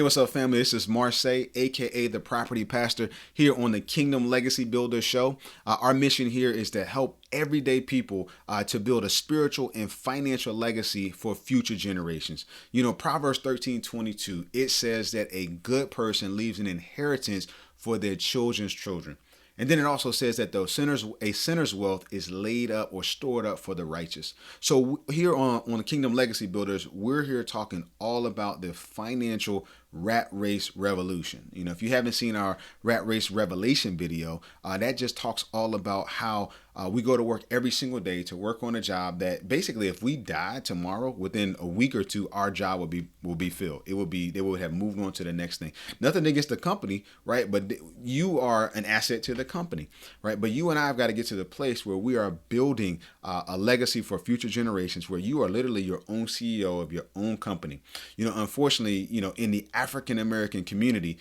what's up, family? This is Marseille, aka the Property Pastor, here on the Kingdom Legacy Builder Show. Our mission here is to help everyday people to build a spiritual and financial legacy for future generations. You know, Proverbs 13:22, it says that a good person leaves an inheritance for their children's children. And then it also says that a sinner's wealth is laid up or stored up for the righteous. So here on the Kingdom Legacy Builders, we're here talking all about the financial rat race revolution. You know, if you haven't seen our rat race revelation video, that just talks all about how we go to work every single day to work on a job that basically, if we die tomorrow, within a week or two, our job will be filled. They would have moved on to the next thing. Nothing against the company, right? But you are an asset to the company, right? But you and I have got to get to the place where we are building a legacy for future generations, where you are literally your own CEO of your own company. You know, unfortunately, you know, in the African American community,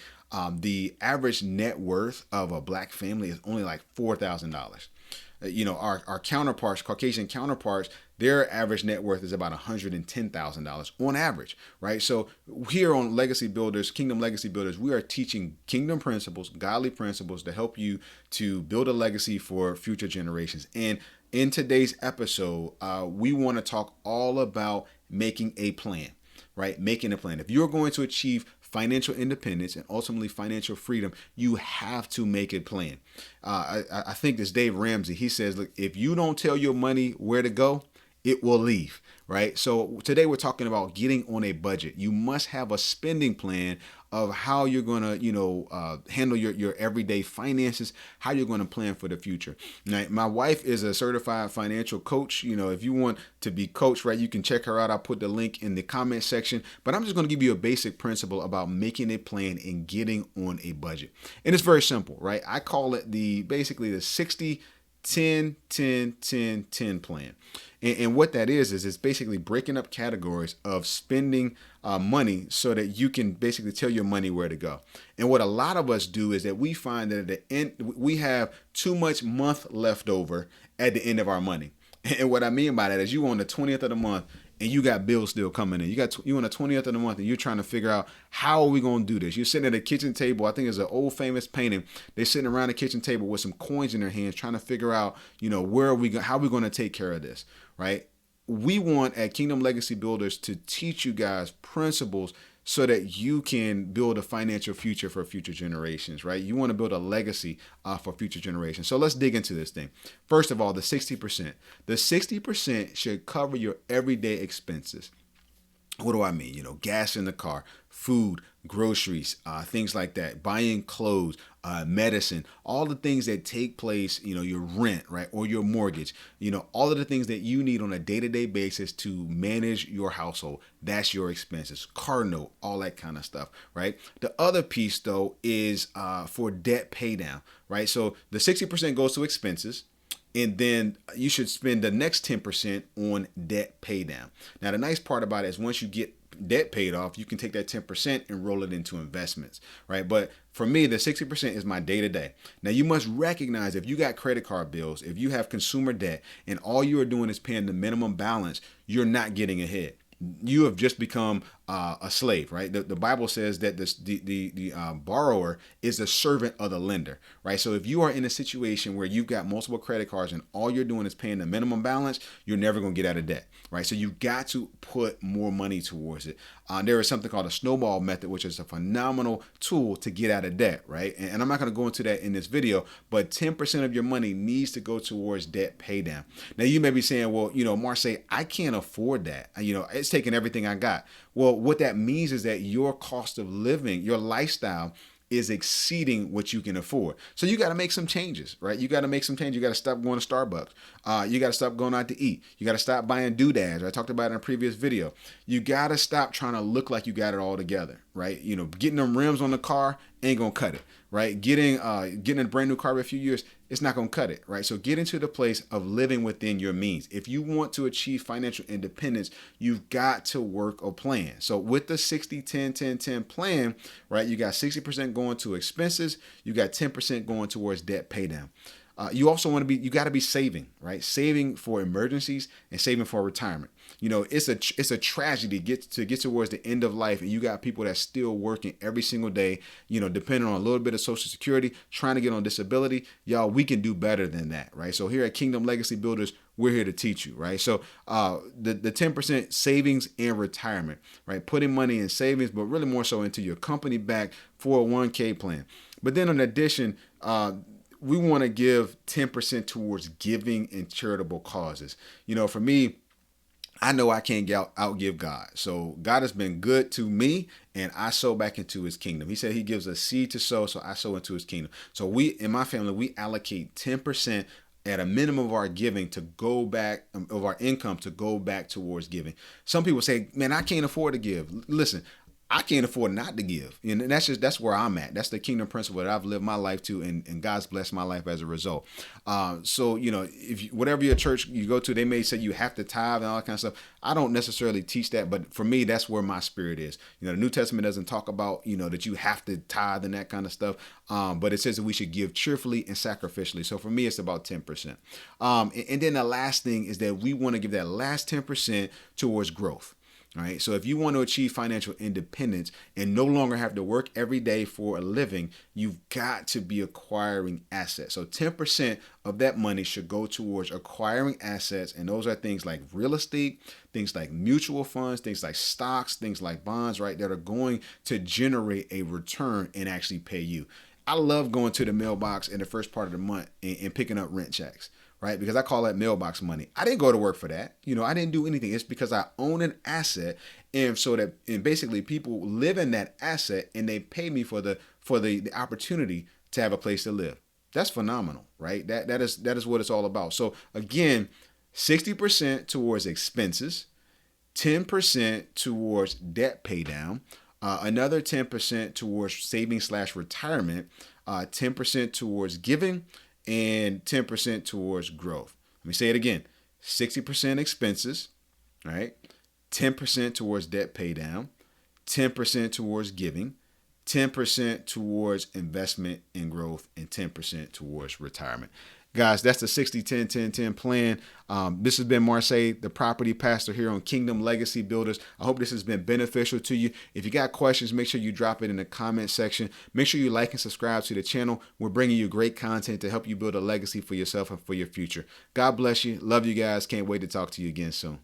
the average net worth of a black family is only like $4,000. You know, our counterparts, Caucasian counterparts, their average net worth is about $110,000 on average, right? So here on Legacy Builders, Kingdom Legacy Builders, we are teaching kingdom principles, godly principles to help you to build a legacy for future generations. And in today's episode, we want to talk all about making a plan, right? Making a plan. If you're going to achieve financial independence and ultimately financial freedom, you have to make a plan. I think this Dave Ramsey, he says, look, if you don't tell your money where to go, it will leave, right? So today we're talking about getting on a budget. You must have a spending plan of how you're going to, handle your everyday finances, how you're going to plan for the future. Now, my wife is a certified financial coach. You know, if you want to be coached, right, you can check her out. I'll put the link in the comment section, but I'm just going to give you a basic principle about making a plan and getting on a budget. And it's very simple, right? I call it basically the 60, 10, 10, 10, 10 plan. And what that is it's basically breaking up categories of spending money so that you can basically tell your money where to go. And what a lot of us do is that we find that at the end, we have too much month left over at the end of our money. And what I mean by that is you on the 20th of the month and you got bills still coming in. You on the 20th of the month and you're trying to figure out, how are we going to do this? You're sitting at a kitchen table. I think it's an old famous painting. They're sitting around the kitchen table with some coins in their hands trying to figure out, you know, how are we going to take care of this, right? We want at Kingdom Legacy Builders to teach you guys principles so that you can build a financial future for future generations, right? You want to build a legacy for future generations. So let's dig into this thing. First of all, the 60%. The 60% should cover your everyday expenses. What do I mean? You know, gas in the car, food, groceries, things like that, buying clothes, medicine, all the things that take place, you know, your rent, right? Or your mortgage, you know, all of the things that you need on a day-to-day basis to manage your household. That's your expenses, car note, all that kind of stuff, right? The other piece though is for debt pay down, right? So the 60% goes to expenses. And then you should spend the next 10% on debt pay down. Now, the nice part about it is once you get debt paid off, you can take that 10% and roll it into investments, right? But for me, the 60% is my day to day. Now, you must recognize if you got credit card bills, if you have consumer debt, and all you are doing is paying the minimum balance, you're not getting ahead. You have just become a slave, right? The Bible says that the borrower is the servant of the lender, right? So if you are in a situation where you've got multiple credit cards and all you're doing is paying the minimum balance, you're never going to get out of debt, right? So you got to put more money towards it. There is something called a snowball method, which is a phenomenal tool to get out of debt, right? And I'm not going to go into that in this video, but 10% of your money needs to go towards debt pay down. Now you may be saying, well, you know, Marseille, I can't afford that. You know, it's taking everything I got. Well, what that means is that your cost of living, your lifestyle is exceeding what you can afford. So you got to make some changes, right? You got to make some changes. You got to stop going to Starbucks. You got to stop going out to eat. You got to stop buying doodads. I talked about it in a previous video. You got to stop trying to look like you got it all together, right? You know, getting them rims on the car ain't going to cut it, right? Getting a brand new car every few years, it's not going to cut it, right? So get into the place of living within your means. If you want to achieve financial independence, you've got to work a plan. So with the 60, 10, 10, 10 plan, right, you got 60% going to expenses. You got 10% going towards debt pay down. You also you got to be saving, right? Saving for emergencies and saving for retirement. It's a tragedy to get towards the end of life, and you got people that's still working every single day, depending on a little bit of Social Security, trying to get on disability. Y'all, we can do better than that, right? So here at Kingdom Legacy Builders, we're here to teach you, right? So the 10% savings and retirement, right? Putting money in savings, but really more so into your company-backed 401k plan. But then in addition, we want to give 10% towards giving and charitable causes. For me, I know I can't outgive God. So God has been good to me, and I sow back into his kingdom. He said he gives a seed to sow, so I sow into his kingdom. So in my family, we allocate 10% at a minimum of our giving to go back, of our income to go back towards giving. Some people say, man, I can't afford to give. Listen, I can't afford not to give. And that's where I'm at. That's the kingdom principle that I've lived my life to, and God's blessed my life as a result. So, if whatever your church you go to, they may say you have to tithe and all that kind of stuff. I don't necessarily teach that, but for me, that's where my spirit is. The New Testament doesn't talk about, that you have to tithe and that kind of stuff. But it says that we should give cheerfully and sacrificially. So for me, it's about 10%. And then the last thing is that we want to give that last 10% towards growth. All right. So if you want to achieve financial independence and no longer have to work every day for a living, you've got to be acquiring assets. So 10% of that money should go towards acquiring assets. And those are things like real estate, things like mutual funds, things like stocks, things like bonds, right, that are going to generate a return and actually pay you. I love going to the mailbox in the first part of the month and picking up rent checks. Right? Because I call that mailbox money. I didn't go to work for that. I didn't do anything. It's because I own an asset. And basically people live in that asset and they pay me for the opportunity to have a place to live. That's phenomenal, right? That is what it's all about. So again, 60% towards expenses, 10% towards debt pay down, another 10% towards savings/retirement, 10% towards giving, and 10% towards growth. Let me say it again. 60% expenses, right? 10% towards debt pay down, 10% towards giving, 10% towards investment and growth, and 10% towards retirement. Guys, that's the 60-10-10-10 plan. This has been Marseille, the property pastor here on Kingdom Legacy Builders. I hope this has been beneficial to you. If you got questions, make sure you drop it in the comment section. Make sure you like and subscribe to the channel. We're bringing you great content to help you build a legacy for yourself and for your future. God bless you. Love you guys. Can't wait to talk to you again soon.